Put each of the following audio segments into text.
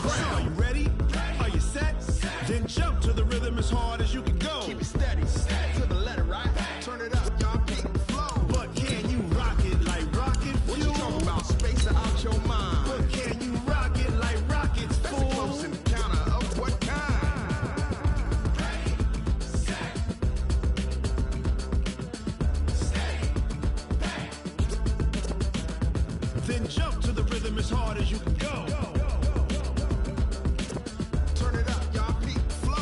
So you ready? Are you set? Then jump to the rhythm as hard as you can go. Keep it steady, steady to the letter, right? Turn it up, y'all keep it flow. But can you rock it like rocket fuel? What you talking about? Space out your mind. But can you rock it like rockets, fool? That's a close encounter of what kind? Then jump to the rhythm as hard as you can go. Turn it up, y'all keep it flow.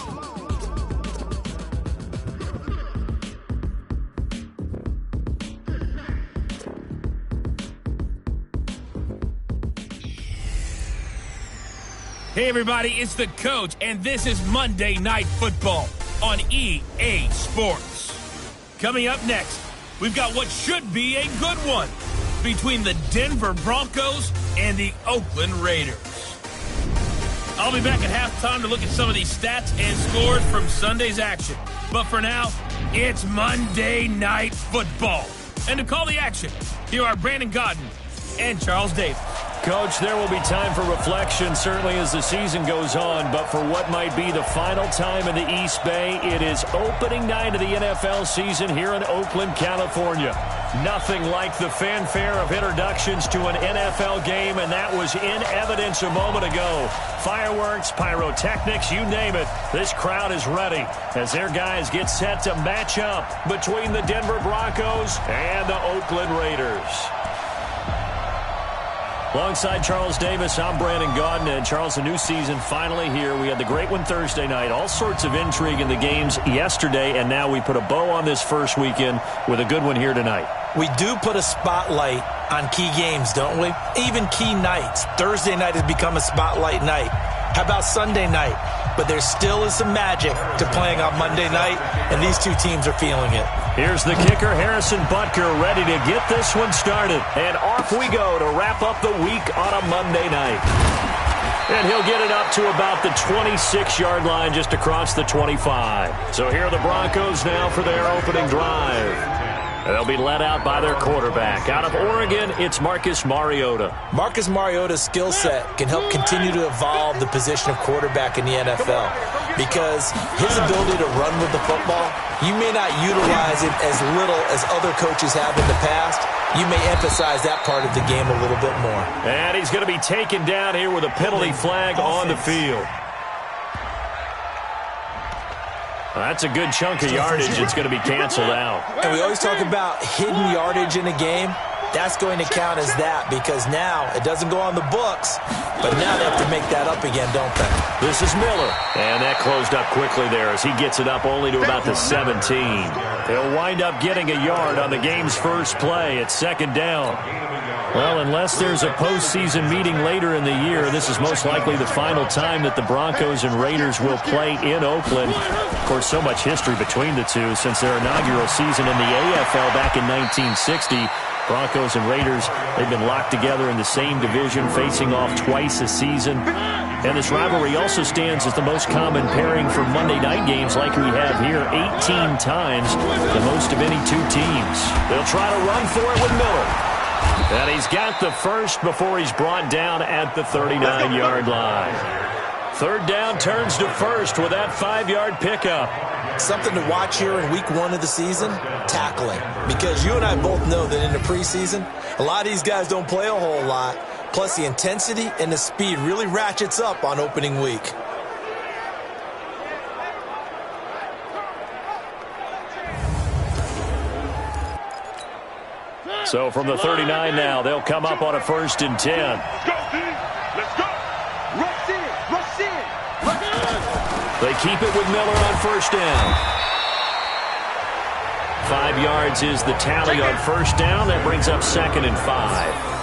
Hey everybody, it's the coach, and this is Monday Night Football on EA Sports. Coming up next, we've got what should be a good one between the Denver Broncos and the Oakland Raiders. I'll be back at halftime to look at some of these stats and scores from Sunday's action. But for now, it's Monday Night Football. And to call the action, here are Brandon Godden and Charles Davis. Coach, there will be time for reflection, certainly as the season goes on, but for what might be the final time in the East Bay, it is opening night of the NFL season here in Oakland, California. Nothing like the fanfare of introductions to an NFL game, and that was in evidence a moment ago. Fireworks, pyrotechnics, you name it. This crowd is ready as their guys get set to match up between the Denver Broncos and the Oakland Raiders. Alongside Charles Davis, I'm Brandon Godden. And Charles, the new season finally here. We had the great one Thursday night. All sorts of intrigue in the games yesterday, and now we put a bow on this first weekend with a good one here tonight. We do put a spotlight on key games, don't we? Even key nights. Thursday night has become a spotlight night. How about Sunday night? But there still is some magic to playing on Monday night, and these two teams are feeling it. Here's the kicker, Harrison Butker, ready to get this one started. And off we go to wrap up the week on a Monday night. And he'll get it up to about the 26-yard line, just across the 25. So here are the Broncos now for their opening drive. They'll be led out by their quarterback. Out of Oregon, it's Marcus Mariota. Marcus Mariota's skill set can help continue to evolve the position of quarterback in the NFL because his ability to run with the football, you may not utilize it as little as other coaches have in the past. You may emphasize that part of the game a little bit more. And he's going to be taken down here with a penalty flag on the field. That's a good chunk of yardage. It's going to be canceled out. And we always talk about hidden yardage in a game. That's going to count as that because now it doesn't go on the books, but now they have to make that up again, don't they? This is Miller. And that closed up quickly there as he gets it up only to about the 17. He'll wind up getting a yard on the game's first play. It's second down. Well, unless there's a postseason meeting later in the year, this is most likely the final time that the Broncos and Raiders will play in Oakland. Of course, so much history between the two since their inaugural season in the AFL back in 1960. Broncos and Raiders, they've been locked together in the same division, facing off twice a season. And this rivalry also stands as the most common pairing for Monday night games like we have here, 18 times, the most of any two teams. They'll try to run for it with Miller. And he's got the first before he's brought down at the 39-yard line. Third down turns to first with that 5-yard pickup. Something to watch here in week one of the season, tackling. Because you and I both know that in the preseason, a lot of these guys don't play a whole lot. Plus the intensity and the speed really ratchets up on opening week. So from the 39 now, they'll come up on a 1st and 10. Let's go, team. Let's go. Rush in. Rush in. Rush in. They keep it with Miller on 1st down. 5 yards is the tally on 1st down. That brings up 2nd and 5.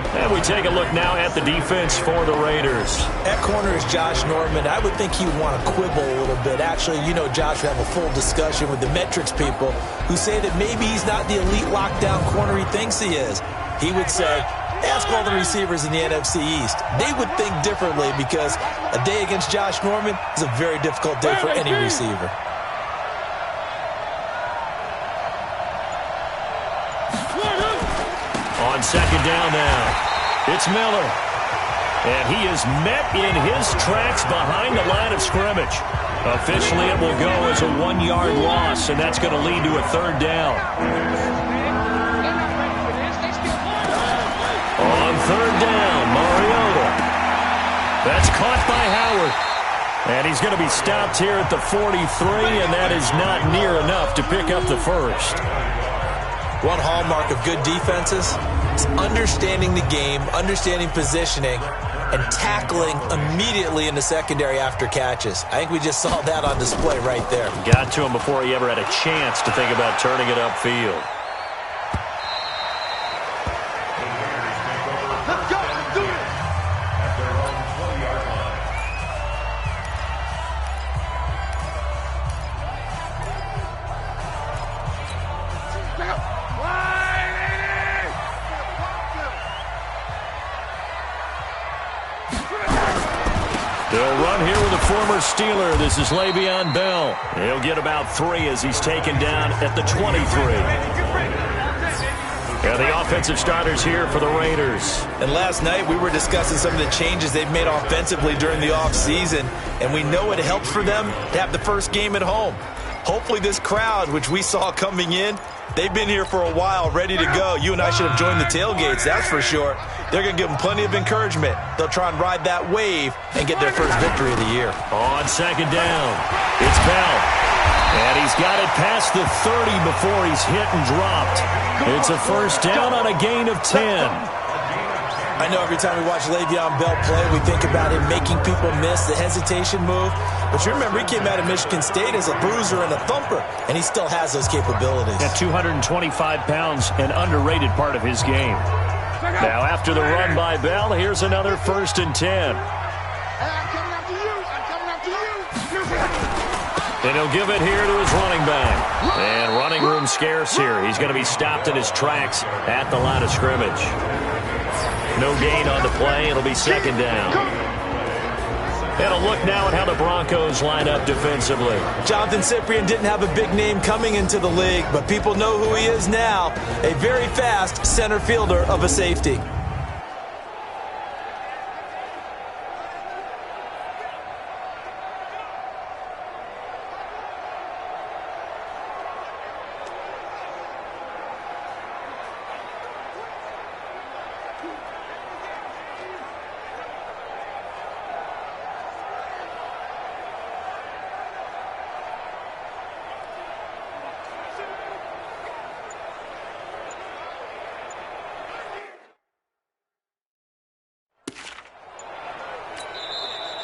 And we take a look now at the defense for the Raiders. At corner is Josh Norman. I would think he would want to quibble a little bit. Actually, you know Josh would have a full discussion with the metrics people who say that maybe he's not the elite lockdown corner he thinks he is. He would say, ask all the receivers in the NFC East. They would think differently because a day against Josh Norman is a very difficult day for any receiver. On 2nd down now, it's Miller. And he is met in his tracks behind the line of scrimmage. Officially, it will go as a 1-yard loss, and that's going to lead to a third down. On third down, Mariota. That's caught by Howard. And he's going to be stopped here at the 43, and that is not near enough to pick up the first. One hallmark of good defenses is understanding the game, understanding positioning, and tackling immediately in the secondary after catches. I think we just saw that on display right there. Got to him before he ever had a chance to think about turning it upfield. Let's go. Let's do it. They'll run here with a former Steeler. This is Le'Veon Bell. He'll get about 3 as he's taken down at the 23. And the offensive starters here for the Raiders. And last night we were discussing some of the changes they've made offensively during the offseason, and we know it helps for them to have the first game at home. Hopefully this crowd, which we saw coming in, they've been here for a while, ready to go. You and I should have joined the tailgates, that's for sure. They're going to give them plenty of encouragement. They'll try and ride that wave and get their first victory of the year. On second down, it's Bell. And he's got it past the 30 before he's hit and dropped. It's a first down on a gain of 10. I know every time we watch Le'Veon Bell play, we think about him making people miss the hesitation move. But you remember, he came out of Michigan State as a bruiser and a thumper, and he still has those capabilities. At 225 pounds, an underrated part of his game. Now, after the run by Bell, here's another 1st and 10. And he'll give it here to his running back. And running room scarce here. He's going to be stopped in his tracks at the line of scrimmage. No gain on the play. It'll be second down. And a look now at how the Broncos line up defensively. Jonathan Cyprien didn't have a big name coming into the league, but people know who he is now. A very fast center fielder of a safety.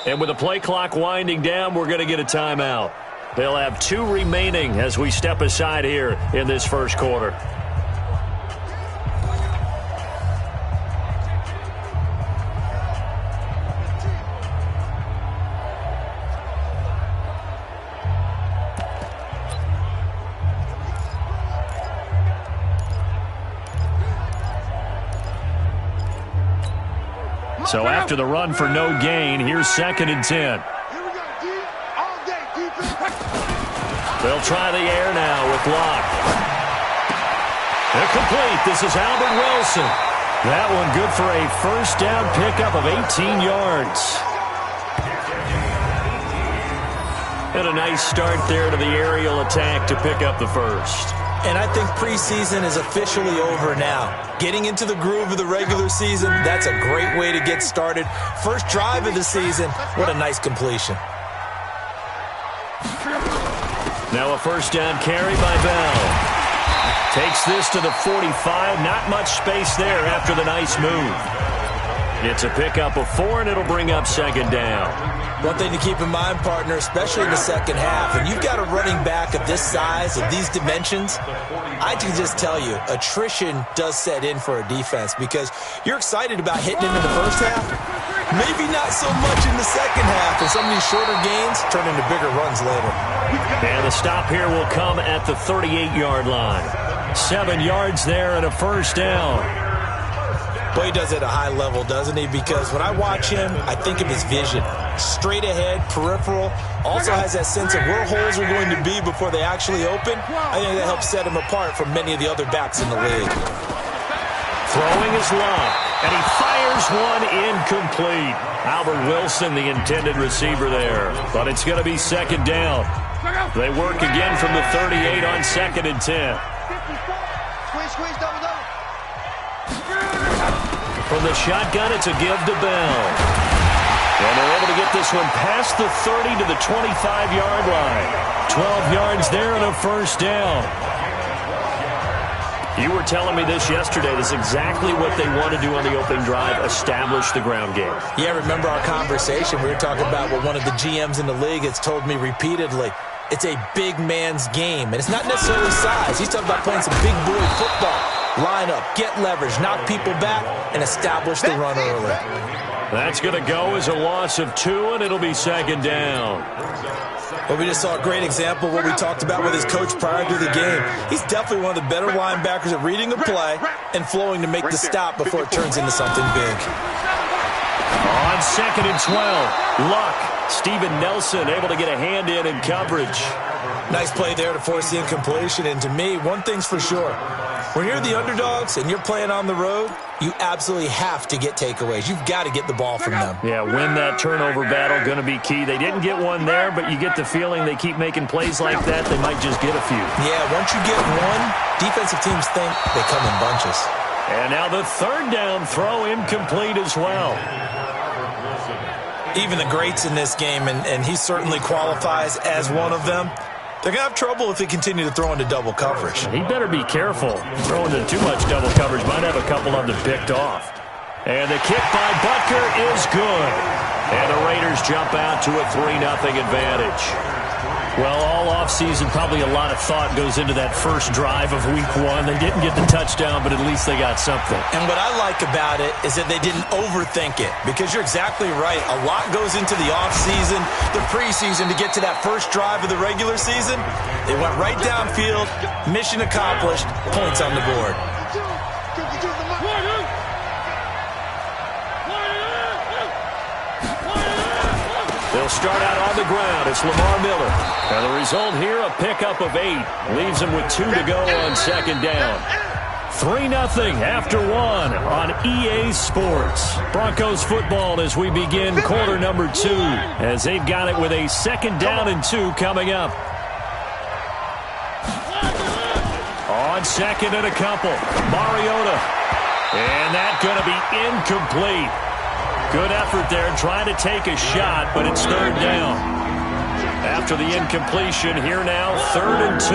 And with the play clock winding down, we're going to get a timeout. They'll have 2 remaining as we step aside here in this first quarter. So after the run for no gain, here's 2nd and 10. They'll try the air now with Locke. They're complete. This is Albert Wilson. That one good for a first down pickup of 18 yards. And a nice start there to the aerial attack to pick up the first. And I think preseason is officially over now. Getting into the groove of the regular season, that's a great way to get started. First drive of the season, what a nice completion. Now a first down carry by Bell. Takes this to the 45. Not much space there after the nice move. It's a pickup of 4, and it'll bring up 2nd down. One thing to keep in mind, partner, especially in the second half, and you've got a running back of this size, of these dimensions, I can just tell you, attrition does set in for a defense because you're excited about hitting him in the first half, maybe not so much in the second half, and some of these shorter gains turn into bigger runs later. And the stop here will come at the 38-yard line. 7 yards there and a first down. But he does it at a high level, doesn't he? Because when I watch him, I think of his vision. Straight ahead, peripheral. Also has that sense of where holes are going to be before they actually open. I think that helps set him apart from many of the other backs in the league. Throwing is Locke. And he fires one incomplete. Albert Wilson, the intended receiver there. But it's going to be second down. They work again from the 38 on 2nd and 10. From the shotgun, it's a give to Bell. And they're able to get this one past the 30 to the 25-yard line. 12 yards there and a first down. You were telling me this yesterday. This is exactly what they want to do on the opening drive, establish the ground game. Yeah, remember our conversation? We were talking about what one of the GMs in the league has told me repeatedly. It's a big man's game, and it's not necessarily size. He's talking about playing some big boy football. Line up, get leverage, knock people back, and establish the run early. That's going to go as a loss of 2, and it'll be second down. Well, we just saw a great example of what we talked about with his coach prior to the game. He's definitely one of the better linebackers at reading a play and flowing to make the stop before it turns into something big. On 2nd and 12, Luck. Steven Nelson able to get a hand in coverage. Nice play there to force the incompletion. And to me, one thing's for sure. When you're the underdogs and you're playing on the road, you absolutely have to get takeaways. You've got to get the ball from them. Yeah, win that turnover battle, going to be key. They didn't get one there, but you get the feeling they keep making plays like that, they might just get a few. Yeah, once you get one, defensive teams think they come in bunches. And now the 3rd down throw incomplete as well. Even the greats in this game, and he certainly qualifies as one of them, they're going to have trouble if they continue to throw into double coverage. He better be careful. Throwing into too much double coverage might have a couple of them picked off. And the kick by Butker is good. And the Raiders jump out to a 3-0 advantage. Well, all offseason, probably a lot of thought goes into that first drive of Week 1. They didn't get the touchdown, but at least they got something. And what I like about it is that they didn't overthink it, because you're exactly right. A lot goes into the offseason, the preseason, to get to that first drive of the regular season. They went right downfield, mission accomplished, points on the board. They'll start out on the ground. It's Lamar Miller. And the result here, a pickup of 8. Leaves them with 2 to go on 2nd down. 3-0 after 1 on EA Sports. Broncos football as we begin quarter number 2, as they've got it with a 2nd down and 2 coming up. On 2nd and a couple, Mariota. And that's going to be incomplete. Good effort there, trying to take a shot, but it's 3rd down. After the incompletion, here now, 3rd and 2.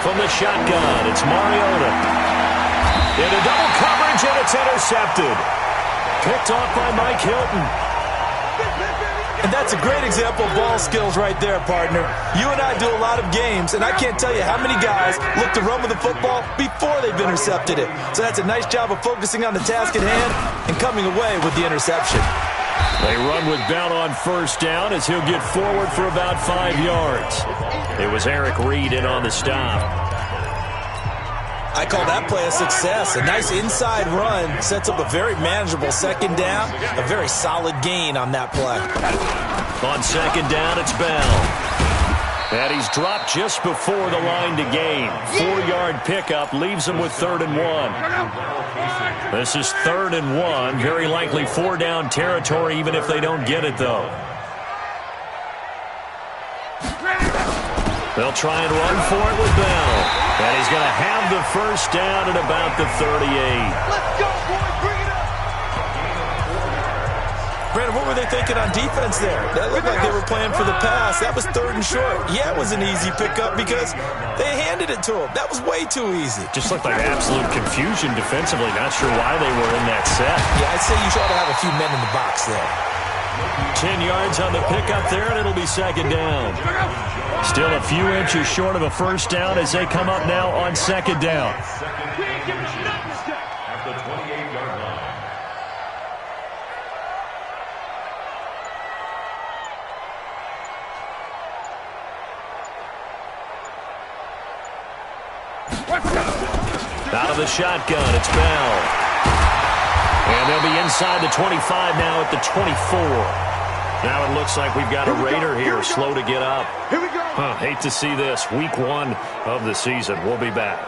From the shotgun, it's Mariota. Into double coverage, and it's intercepted. Picked off by Mike Hilton. And that's a great example of ball skills right there, partner. You and I do a lot of games, and I can't tell you how many guys look to run with the football before they've intercepted it. So that's a nice job of focusing on the task at hand and coming away with the interception. They run with Bell on 1st down as he'll get forward for about 5 yards. It was Eric Reed in on the stop. I call that play a success. A nice inside run sets up a very manageable 2nd down. A very solid gain on that play. On 2nd down, it's Bell. And he's dropped just before the line to gain. 4-yard pickup leaves him with 3rd and 1. This is 3rd and 1. Very likely 4-down territory, even if they don't get it, though. They'll try and run for it with Bell. And he's going to have the 1st down at about the 38. Let's go, boys. Bring it up. Brandon, what were they thinking on defense there? That looked like they were playing for the pass. That was 3rd and short. Yeah, it was an easy pickup because they handed it to him. That was way too easy. Just looked like absolute confusion defensively. Not sure why they were in that set. Yeah, I'd say you ought to have a few men in the box there. 10 yards on the pickup there, and it'll be 2nd down. Still a few inches short of a 1st down as they come up now on 2nd down. Out of the shotgun, it's Bell. And they'll be inside the 25 now at the 24. Now it looks like we've got a Raider here, slow to get up. Here we go. Hate to see this. Week 1 of the season. We'll be back.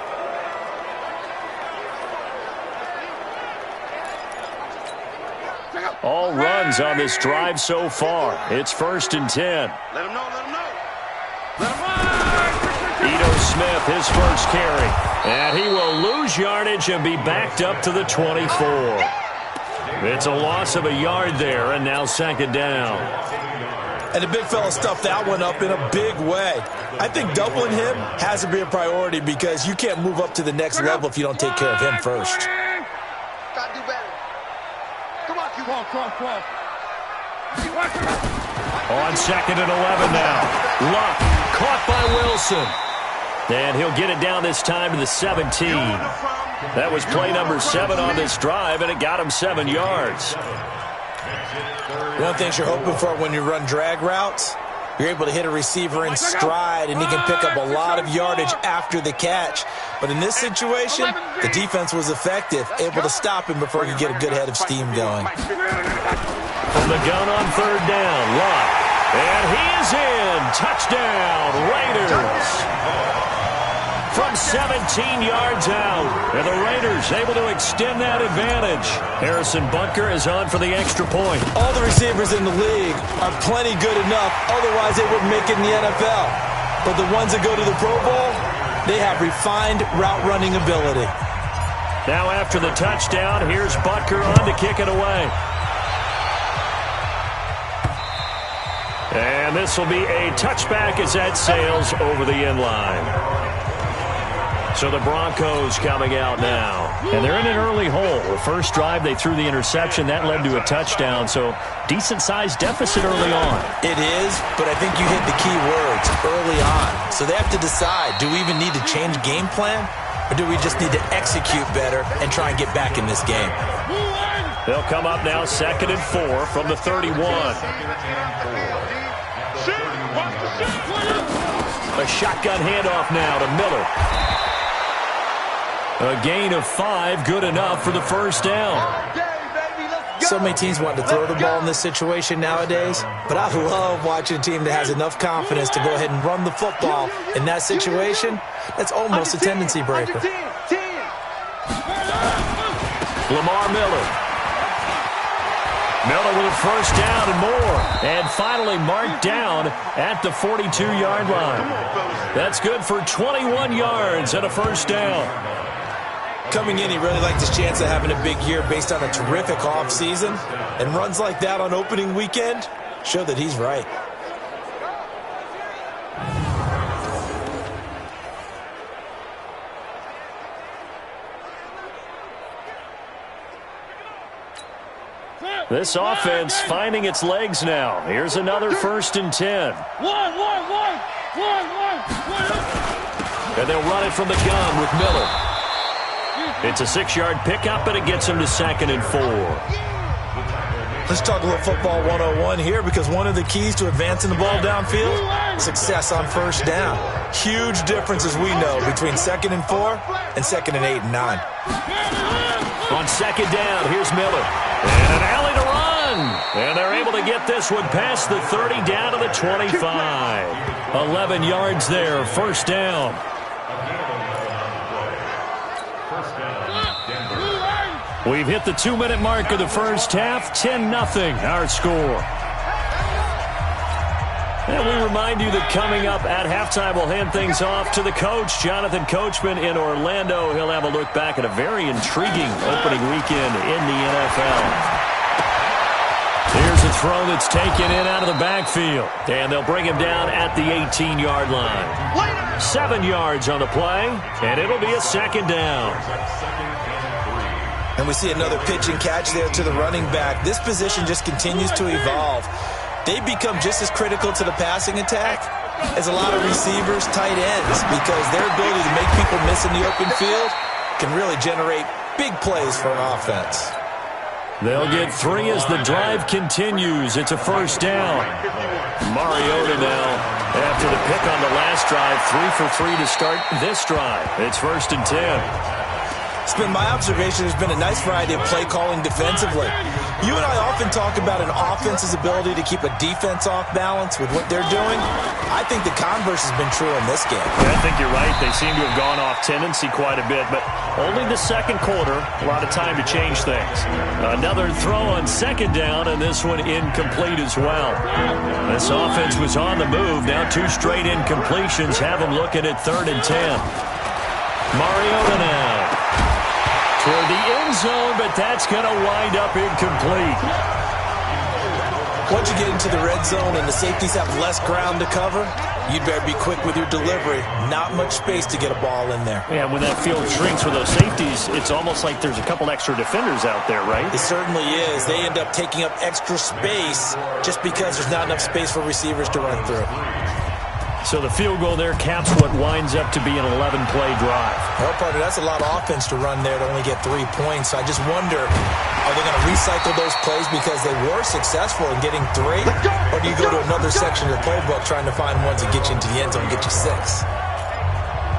all runs on this drive so far. It's 1st and 10. Let him know, let him know. Let him run! Ito Smith, his first carry. And he will lose yardage and be backed up to the 24. It's a loss of a yard there, and now 2nd down. And the big fella stuffed that one up in a big way. I think doubling him has to be a priority because you can't move up to the next level if you don't take care of him first. Gotta do better. Come on, keep on. On 2nd and 11 now. Luck caught by Wilson. And he'll get it down this time to the 17. That was play number 7 on this drive, and it got him 7 yards. One thing you're hoping for when you run drag routes, you're able to hit a receiver in stride, and he can pick up a lot of yardage after the catch. But in this situation, the defense was effective, able to stop him before he could get a good head of steam going. From the gun on 3rd down, Luck. And he is in. Touchdown, Raiders. From 17 yards out. And the Raiders able to extend that advantage. Harrison Butker is on for the extra point. All the receivers in the league are plenty good enough. Otherwise, they wouldn't make it in the NFL. But the ones that go to the Pro Bowl, they have refined route running ability. Now after the touchdown, here's Butker on to kick it away. And this will be a touchback as that sails over the end line. So the Broncos coming out now. And they're in an early hole. The first drive, they threw the interception. That led to a touchdown. So decent-sized deficit early on. It is, but I think you hit the key words early on. So they have to decide, do we even need to change game plan? Or do we just need to execute better and try and get back in this game? They'll come up now 2nd and 4 from the 31. A shotgun handoff now to Miller. A gain of 5, good enough for the first down. So many teams want to throw the ball in this situation nowadays, but I love watching a team that has enough confidence to go ahead and run the football. In that situation, that's almost a tendency breaker. Lamar Miller. Miller with a first down and more. And finally marked down at the 42-yard line. That's good for 21 yards and a first down. Coming in, he really liked his chance of having a big year based on a terrific offseason. And runs like that on opening weekend show that he's right. This offense finding its legs now. Here's another 1st and 10. And they'll run it from the gun with Miller. It's a 6-yard pickup, and it gets him to 2nd and 4. Let's talk a little football 101 here, because one of the keys to advancing the ball downfield, success on first down. Huge difference, as we know, between 2nd and 4 and 2nd and 8 and 9. On 2nd down, here's Miller. And an alley to run. And they're able to get this one past the 30 down to the 25. 11 yards there, first down. We've hit the 2-minute mark of the first half. 10-0 our score. And we remind you that coming up at halftime, we'll hand things off to the coach, Jonathan Coachman in Orlando. He'll have a look back at a very intriguing opening weekend in the NFL. Here's a throw that's taken in out of the backfield. And they'll bring him down at the 18-yard line. 7 yards on the play, and it'll be a 2nd down. And we see another pitch and catch there to the running back. This position just continues to evolve. They become just as critical to the passing attack as a lot of receivers, tight ends, because their ability to make people miss in the open field can really generate big plays for an offense. They'll get 3 as the drive continues. It's a first down. Mariota now, after the pick on the last drive, 3 for 3 to start this drive. It's 1st and 10. It's been my observation there's been a nice variety of play calling defensively. You and I often talk about an offense's ability to keep a defense off balance with what they're doing. I think the converse has been true in this game. Yeah, I think you're right. They seem to have gone off tendency quite a bit, but only the second quarter. A lot of time to change things. Another throw on second down, and this one incomplete as well. This offense was on the move. Now 2 straight incompletions have them looking at 3rd and 10. Mariota now toward the end zone, but that's going to wind up incomplete. Once you get into the red zone and the safeties have less ground to cover, you'd better be quick with your delivery. Not much space to get a ball in there. Yeah, when that field shrinks with those safeties, it's almost like there's a couple extra defenders out there, right? It certainly is. They end up taking up extra space just because there's not enough space for receivers to run through. So the field goal there caps what winds up to be an 11-play drive. Well, partner, that's a lot of offense to run there to only get 3 points. So I just wonder, are they going to recycle those plays because they were successful in getting 3? Or do you go to another section of the playbook trying to find ones that get you into the end zone and get you 6?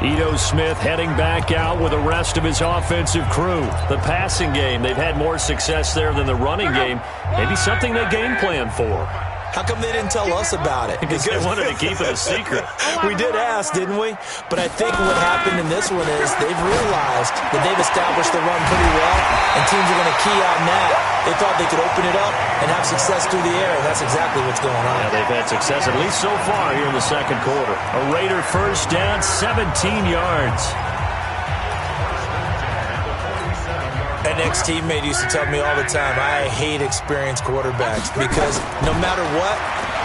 Ito Smith heading back out with the rest of his offensive crew. The passing game, they've had more success there than the running game. Maybe something they game plan for. How come they didn't tell us about it? Because they wanted to keep it a secret. We did ask, didn't we? But I think what happened in this one is they've realized that they've established the run pretty well, and teams are going to key on that. They thought they could open it up and have success through the air, and that's exactly what's going on. Yeah, they've had success, at least so far, here in the second quarter. A Raider first down, 17 yards. An ex-teammate used to tell me all the time, I hate experienced quarterbacks because no matter what,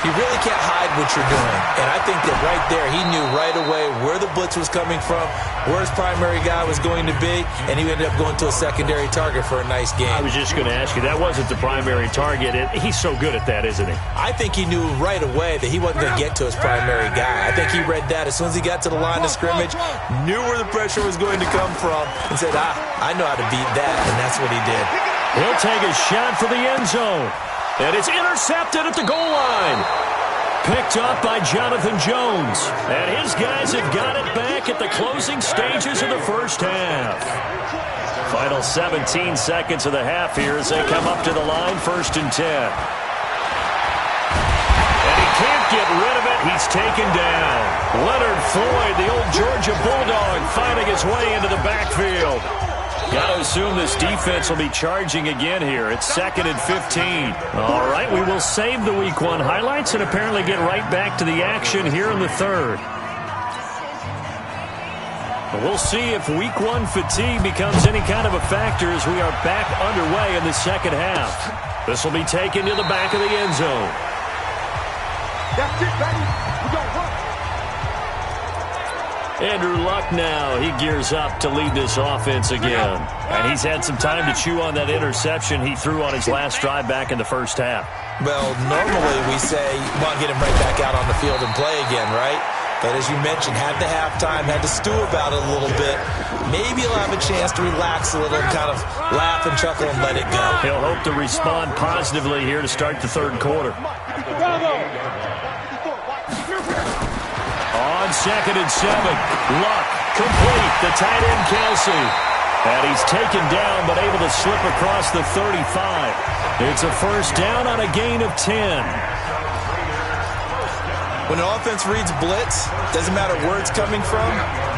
you really can't hide what you're doing. And I think that right there, he knew right away where the blitz was coming from, where his primary guy was going to be, and he ended up going to a secondary target for a nice game. I was just going to ask you, that wasn't the primary target. He's so good at that, isn't he? I think he knew right away that he wasn't going to get to his primary guy. I think he read that as soon as he got to the line of scrimmage, knew where the pressure was going to come from, and said, I know how to beat that, and that's what he did. He'll take a shot for the end zone. And it's intercepted at the goal line. Picked up by Jonathan Jones. And his guys have got it back at the closing stages of the first half. Final 17 seconds of the half here as they come up to the line, 1st and 10. And he can't get rid of it. He's taken down. Leonard Floyd, the old Georgia Bulldog, finding his way into the backfield. Got to assume this defense will be charging again here. It's 2nd and 15. All right, we will save the Week 1 highlights and apparently get right back to the action here in the 3rd. We'll see if Week 1 fatigue becomes any kind of a factor as we are back underway in the second half. This will be taken to the back of the end zone. That's it, baby. We're going to run. Andrew Luck now, he gears up to lead this offense again. And he's had some time to chew on that interception he threw on his last drive back in the first half. Well, normally we say, well, get him right back out on the field and play again, right? But as you mentioned, had the halftime, had to stew about it a little bit. Maybe he'll have a chance to relax a little and kind of laugh and chuckle and let it go. He'll hope to respond positively here to start the 3rd quarter. On 2nd and 7, Luck complete, the tight end Kelsey. And he's taken down but able to slip across the 35. It's a first down on a gain of 10. When an offense reads blitz, doesn't matter where it's coming from,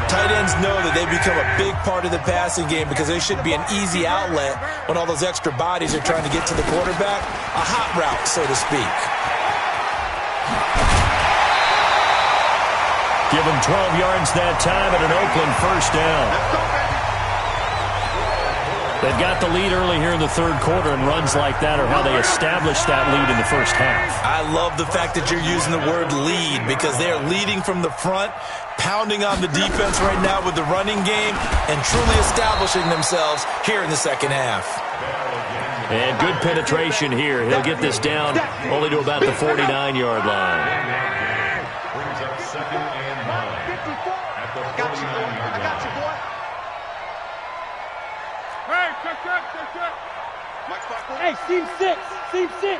tight ends know that they become a big part of the passing game because they should be an easy outlet when all those extra bodies are trying to get to the quarterback. A hot route, so to speak. Give him 12 yards that time at an Oakland first down. They've got the lead early here in the 3rd quarter, and runs like that are how they established that lead in the first half. I love the fact that you're using the word lead because they are leading from the front, pounding on the defense right now with the running game, and truly establishing themselves here in the second half. And good penetration here. He'll get this down only to about the 49-yard line. Brings up 2nd and 9 at the 49-yard line. Hey, team 6. Team 6. Here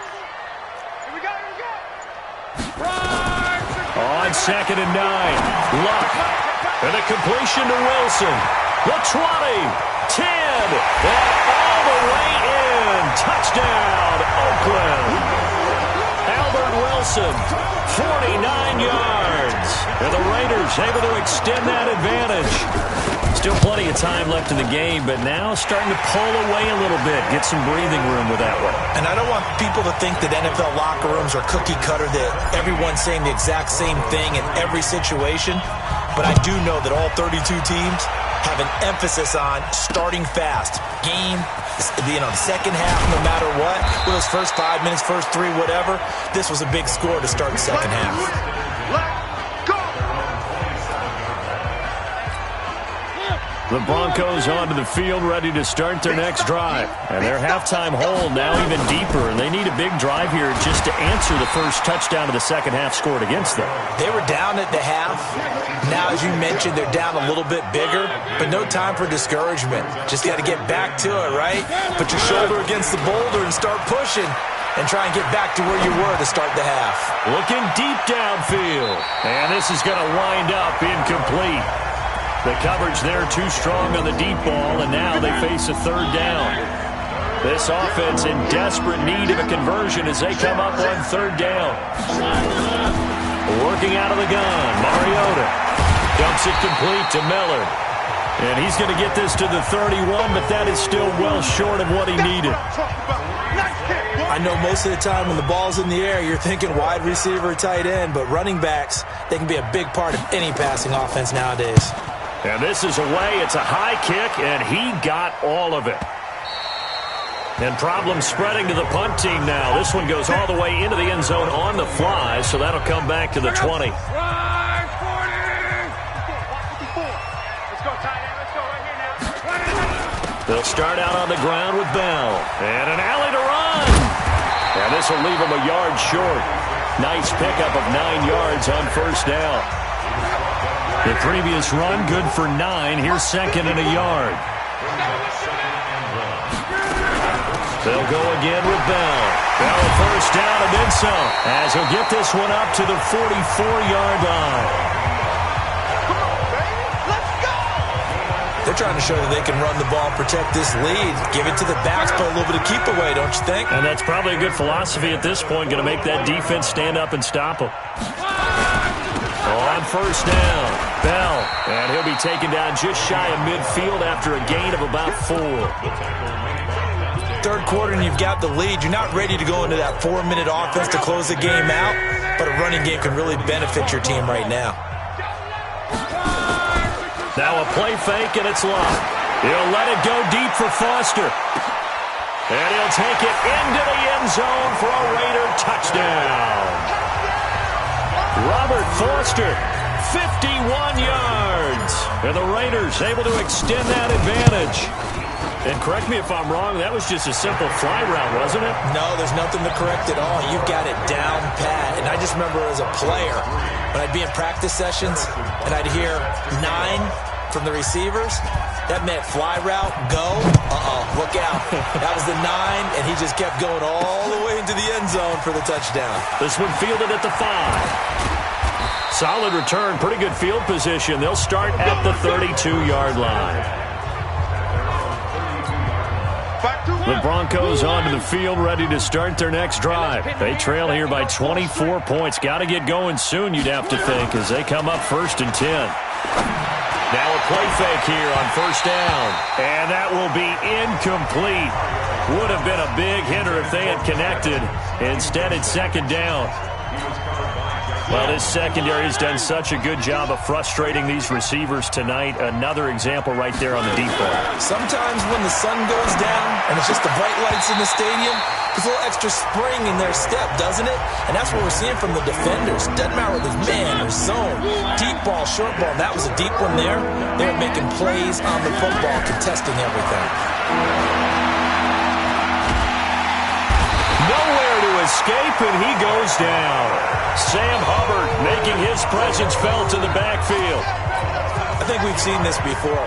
we go. On 2nd and 9, Luck. And a completion to Wilson. The 20, 10, and all the way in. Touchdown, Wilson, 49 yards. And the Raiders able to extend that advantage. Still plenty of time left in the game, but now starting to pull away a little bit. Get some breathing room with that one. And I don't want people to think that NFL locker rooms are cookie cutter, that everyone's saying the exact same thing in every situation. But I do know that all 32 teams have an emphasis on starting fast. Game, the second half, no matter what, with those first 5 minutes, first 3, whatever, this was a big score to start the second half. The Broncos onto the field, ready to start their next drive. And their halftime hole now even deeper, and they need a big drive here just to answer the first touchdown of the second half scored against them. They were down at the half. Now, as you mentioned, they're down a little bit bigger, but no time for discouragement. Just got to get back to it, right? Put your shoulder against the boulder and start pushing and try and get back to where you were to start the half. Looking deep downfield, and this is going to wind up incomplete. The coverage there too strong on the deep ball, and now they face a third down. This offense in desperate need of a conversion as they come up on third down. Working out of the gun, Mariota dumps it complete to Miller. And he's going to get this to the 31, but that is still well short of what he needed. I know most of the time when the ball's in the air, you're thinking wide receiver, tight end, but running backs, they can be a big part of any passing offense nowadays. And this is away. It's a high kick, and he got all of it. And problems spreading to the punt team now. This one goes all the way into the end zone on the fly, so that'll come back to the 20. They'll start out on the ground with Bell. And an alley to run. And this will leave him a yard short. Nice pickup of 9 yards on first down. The previous run, good for 9. Here's second and a yard. They'll go again with Bell. Bell first down and then some, as he'll get this one up to the 44-yard line. Come on, baby. Let's go. They're trying to show that they can run the ball, protect this lead, give it to the backs, play a little bit of keep away, don't you think? And that's probably a good philosophy at this point, going to make that defense stand up and stop them. On first down, Bell, and he'll be taken down just shy of midfield after a gain of about 4. Third quarter and you've got the lead. You're not ready to go into that 4-minute offense to close the game out, but a running game can really benefit your team right now. Now a play fake, and it's locked. He'll let it go deep for Foster. And he'll take it into the end zone for a Raider touchdown. Robert Foster, 51 yards. And the Raiders able to extend that advantage. And correct me if I'm wrong, that was just a simple fly route, wasn't it? No, there's nothing to correct at all. You've got it down pat. And I just remember as a player, when I'd be in practice sessions and I'd hear 9 from the receivers, that meant fly route, go, look out. That was the 9, and he just kept going all the way into the end zone for the touchdown. This one fielded at the 5. Solid return, pretty good field position. They'll start at the 32-yard line. The Broncos onto the field, ready to start their next drive. They trail here by 24 points. Got to get going soon, you'd have to think, as they come up 1st and 10. Now a play fake here on first down. And that will be incomplete. Would have been a big hitter if they had connected. Instead, it's second down. Well, this secondary has done such a good job of frustrating these receivers tonight. Another example right there on the deep ball. Sometimes when the sun goes down and it's just the bright lights in the stadium, there's a little extra spring in their step, doesn't it? And that's what we're seeing from the defenders. Doesn't matter whether it's man or zone, deep ball, short ball. That was a deep one there. They're making plays on the football, contesting everything. Nowhere to escape, and he goes down. Sam Hubbard making his presence felt in the backfield. I think we've seen this before.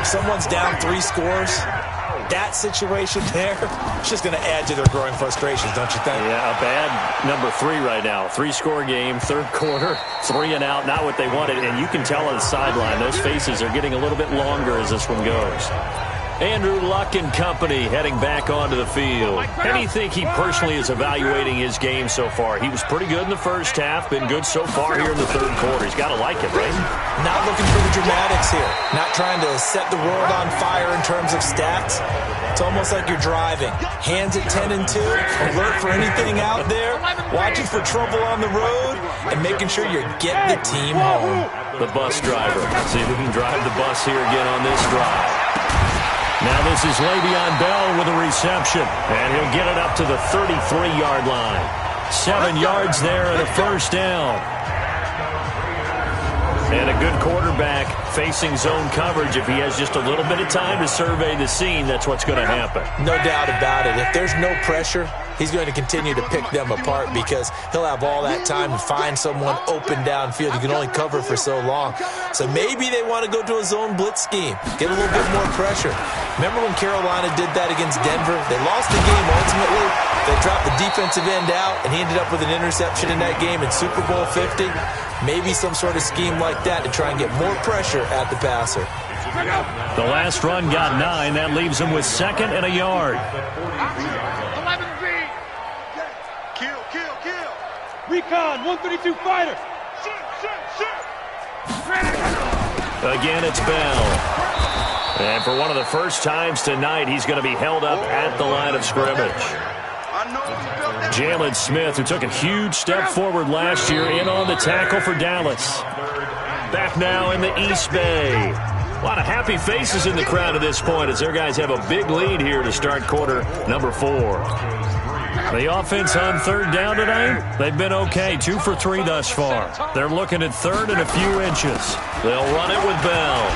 If someone's down 3 scores, that situation there, it's just going to add to their growing frustrations, don't you think? Yeah, a bad number 3 right now. 3-score game, third quarter, 3 and out, not what they wanted. And you can tell on the sideline, those faces are getting a little bit longer as this one goes. Andrew Luck and company heading back onto the field. How do you think he personally is evaluating his game so far? He was pretty good in the first half, been good so far here in the third quarter. He's got to like it, right? Not looking for the dramatics here. Not trying to set the world on fire in terms of stats. It's almost like you're driving. Hands at 10 and 2, alert for anything out there, watching for trouble on the road, and making sure you're getting the team home. The bus driver. See if we can drive the bus here again on this drive. Now this is Le'Veon Bell with a reception, and he'll get it up to the 33-yard line. 7 yards there and a first down. And a good quarterback facing zone coverage. If he has just a little bit of time to survey the scene, that's what's going to happen. No doubt about it. If there's no pressure, he's going to continue to pick them apart because he'll have all that time to find someone open downfield. You can only cover for so long. So maybe they want to go to a zone blitz scheme, get a little bit more pressure. Remember when Carolina did that against Denver? They lost the game ultimately. They dropped the defensive end out, and he ended up with an interception in that game in Super Bowl 50. Maybe some sort of scheme like that to try and get more pressure at the passer. The last run got 9. That leaves him with 2nd and a yard. 11B. Kill. Recon, 132 fighter. Again, it's Bell. And for one of the first times tonight, he's going to be held up at the line of scrimmage. Jalen Smith, who took a huge step forward last year, in on the tackle for Dallas. Back now in the East Bay. A lot of happy faces in the crowd at this point as their guys have a big lead here to start quarter number 4. The offense on third down tonight, they've been okay. 2 for 3 thus far. They're looking at third and a few inches. They'll run it with Bell.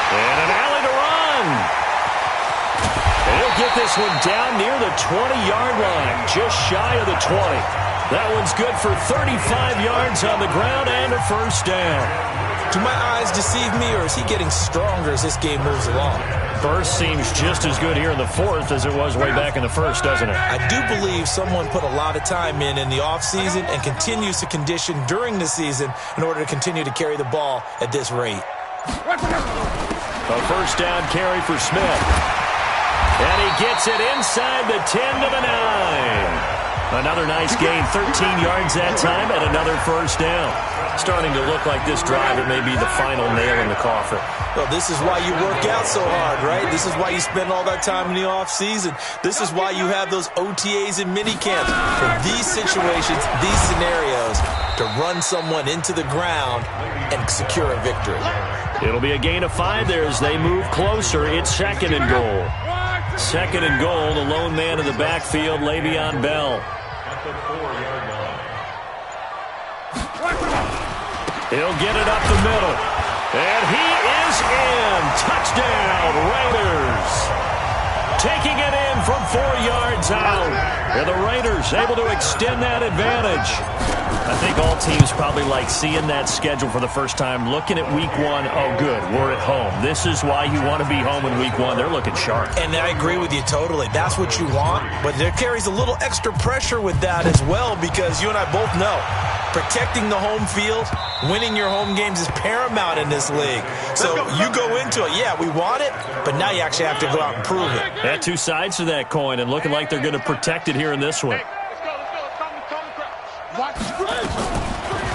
And an alley to run. And he'll get this one down near the 20-yard line, just shy of the 20. That one's good for 35 yards on the ground and a first down. Do my eyes deceive me, or is he getting stronger as this game moves along? Burst seems just as good here in the fourth as it was way back in the first, doesn't it? I do believe someone put a lot of time in the offseason and continues to condition during the season in order to continue to carry the ball at this rate. A first down carry for Smith. And he gets it inside the 10 to the 9. Another nice gain, 13 yards that time, and another first down. Starting to look like this drive, it may be the final nail in the coffin. Well, this is why you work out so hard, right? This is why you spend all that time in the offseason. This is why you have those OTAs and minicamps. For these situations, these scenarios, to run someone into the ground and secure a victory. It'll be a gain of 5 there as they move closer. It's 2nd and goal. 2nd and goal, the lone man in the backfield, Le'Veon Bell. He'll get it up the middle. And he is in. Touchdown, Raiders. Taking it in from 4 yards out. And the Raiders able to extend that advantage. I think all teams probably like seeing that schedule for the first time, looking at week 1. Oh, good, we're at home. This is why you want to be home in week 1. They're looking sharp. And I agree with you totally. That's what you want. But there carries a little extra pressure with that as well because you and I both know protecting the home field, winning your home games is paramount in this league. So you go into it, yeah, we want it, but now you actually have to go out and prove it. Had 2 sides to that coin and looking like they're going to protect it here in this one.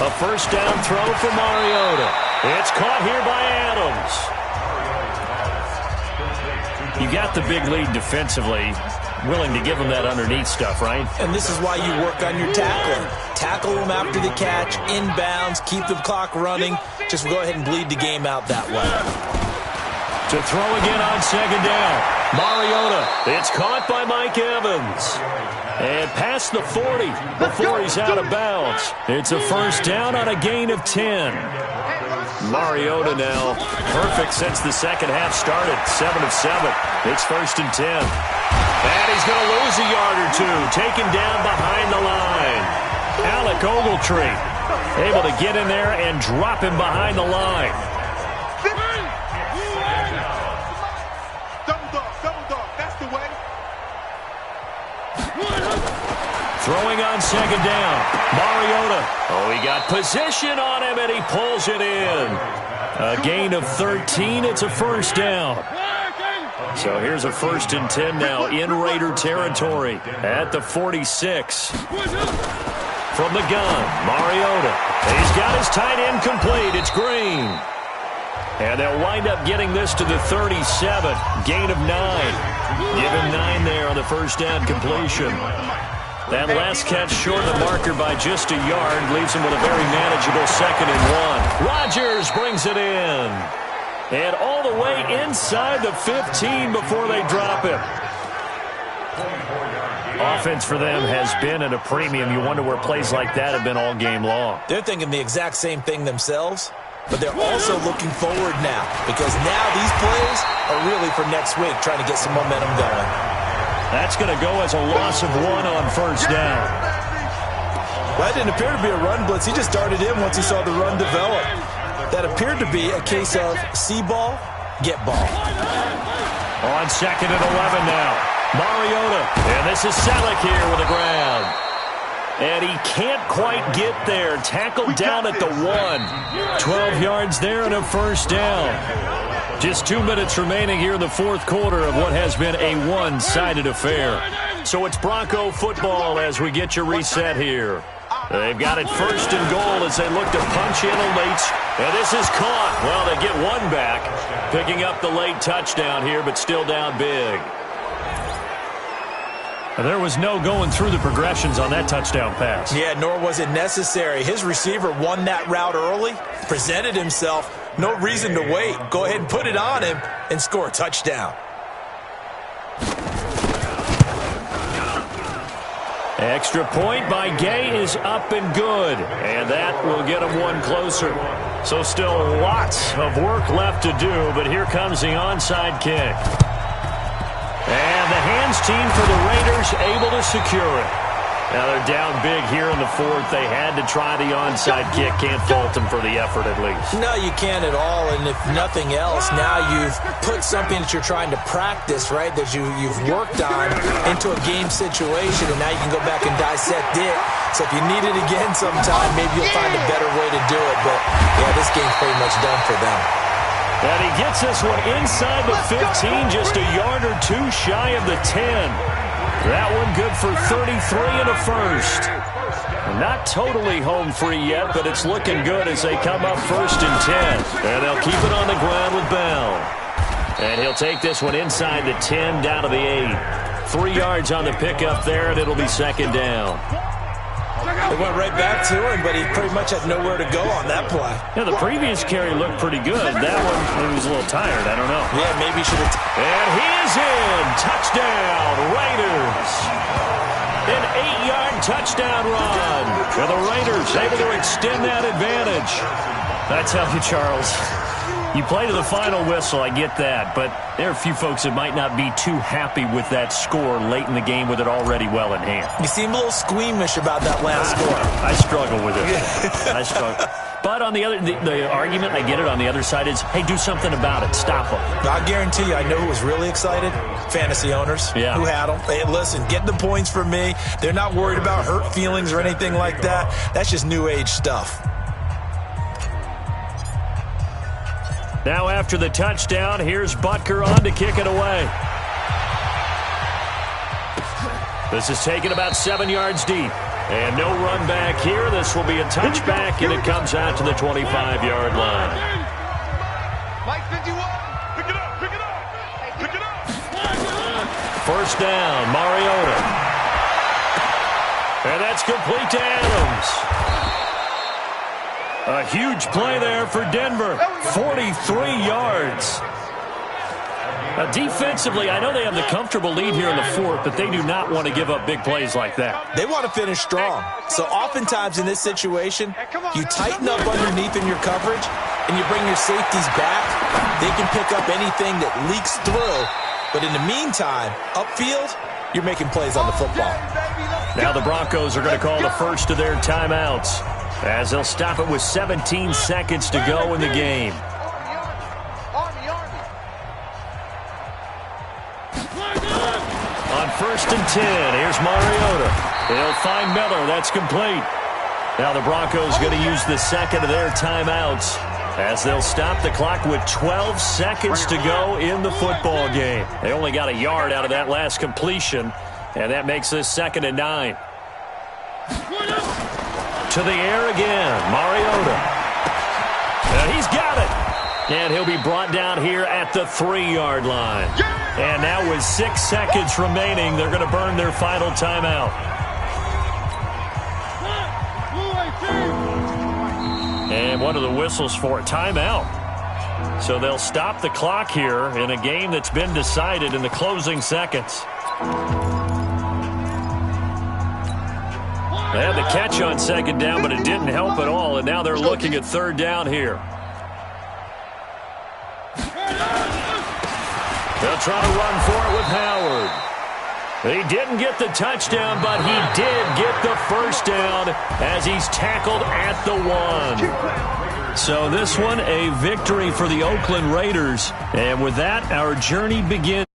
A first down throw for Mariota. It's caught here by Adams. You got the big lead defensively. Willing to give him that underneath stuff, right? And this is why you work on your tackling. Tackle them after the catch, inbounds, keep the clock running. Just go ahead and bleed the game out that way. To throw again on 2nd down. Mariota. It's caught by Mike Evans. And past the 40 before he's out of bounds. It's a first down on a gain of 10. Mariota now perfect since the second half started. 7 of 7. It's 1st and 10. And he's going to lose a yard or 2. Taken down behind the line. Alec Ogletree able to get in there and drop him behind the line. Throwing on 2nd down. Mariota. Oh, he got position on him, and he pulls it in. A gain of 13. It's a first down. So here's a 1st and 10 now in Raider territory at the 46. From the gun, Mariota. He's got his tight end complete. It's Green. And they'll wind up getting this to the 37. Gain of 9. Give him 9 there on the first down completion. That last catch short of the marker by just a yard leaves him with a very manageable 2nd and 1. Rodgers brings it in. And all the way inside the 15 before they drop him. Offense for them has been at a premium. You wonder where plays like that have been all game long. They're thinking the exact same thing themselves, but they're also looking forward now because now these plays are really for next week, trying to get some momentum going. That's going to go as a loss of 1 on first down. Well, that didn't appear to be a run blitz. He just darted in once he saw the run develop. That appeared to be a case of see ball, get ball. On 2nd and 11 now. Mariota, and this is Selleck here with the ground. And he can't quite get there. Tackled down at the 1. 12 yards there and a first down. Just 2 minutes remaining here in the 4th quarter of what has been a one-sided affair. So it's Bronco football as we get you reset here. They've got it 1st and goal as they look to punch in a late. And this is caught. Well, they get 1 back. Picking up the late touchdown here, but still down big. There was no going through the progressions on that touchdown pass. Yeah, nor was it necessary. His receiver won that route early, presented himself. No reason to wait. Go ahead and put it on him and score a touchdown. Extra point by Gay is up and good. And that will get him 1 closer. So still lots of work left to do, but here comes the onside kick. And the hands team for the Raiders able to secure it. Now they're down big here in the 4th. They had to try the onside kick. Can't fault them for the effort at least. No, you can't at all. And if nothing else, now you've put something that you're trying to practice, right, that you've worked on into a game situation. And now you can go back and dissect it. So if you need it again sometime, maybe you'll find a better way to do it. But, yeah, this game's pretty much done for them. And he gets this one inside the 15, just a yard or 2 shy of the 10. That one good for 33 and a first. Not totally home free yet, but it's looking good as they come up 1st and 10. And they'll keep it on the ground with Bell. And he'll take this one inside the 10, down to the 8. 3 yards on the pickup there, and it'll be 2nd down. They went right back to him, but he pretty much had nowhere to go on that play. Yeah, the previous carry looked pretty good. That one, he was a little tired. I don't know. Yeah, maybe he should have. And he is in. Touchdown, Raiders. An 8-yard touchdown run. And the Raiders able to extend that advantage. I tell you, Charles, you play to the final whistle, I get that, but there are a few folks that might not be too happy with that score late in the game with it already well in hand. You seem a little squeamish about that last score. I struggle with it. I struggle. But on the other, the argument, I get it, on the other side is, hey, do something about it. Stop them. I guarantee you, I know who was really excited. Fantasy owners who had them. Hey, listen, get the points for me. They're not worried about hurt feelings or anything like that. That's just new age stuff. Now after the touchdown, here's Butker on to kick it away. This is taken about 7 yards deep. And no run back here. This will be a touchback, and it comes out to the 25-yard line. Mike 51, pick it up, pick it up, pick it up. First down, Mariota. And that's complete to Adams. A huge play there for Denver. 43 yards. Defensively, I know they have the comfortable lead here in the 4th, but they do not want to give up big plays like that. They want to finish strong. So oftentimes in this situation, you tighten up underneath in your coverage, and you bring your safeties back. They can pick up anything that leaks through. But in the meantime, upfield, you're making plays on the football. Now the Broncos are going to call the first of their timeouts, as they'll stop it with 17 seconds to go in the game. On 1st and 10, here's Mariota. They'll find Miller. That's complete. Now the Broncos going to use the second of their timeouts as they'll stop the clock with 12 seconds to go in the football game. They only got a yard out of that last completion, and that makes this 2nd and 9. To the air again, Mariota. And he's got it. And he'll be brought down here at the 3-yard line. And now with 6 seconds remaining, they're going to burn their final timeout. And what are the whistles for? Timeout. So they'll stop the clock here in a game that's been decided in the closing seconds. They had the catch on 2nd down, but it didn't help at all, and now they're looking at 3rd down here. They'll try to run for it with Howard. He didn't get the touchdown, but he did get the 1st down as he's tackled at the 1. So this one, a victory for the Oakland Raiders. And with that, our journey begins.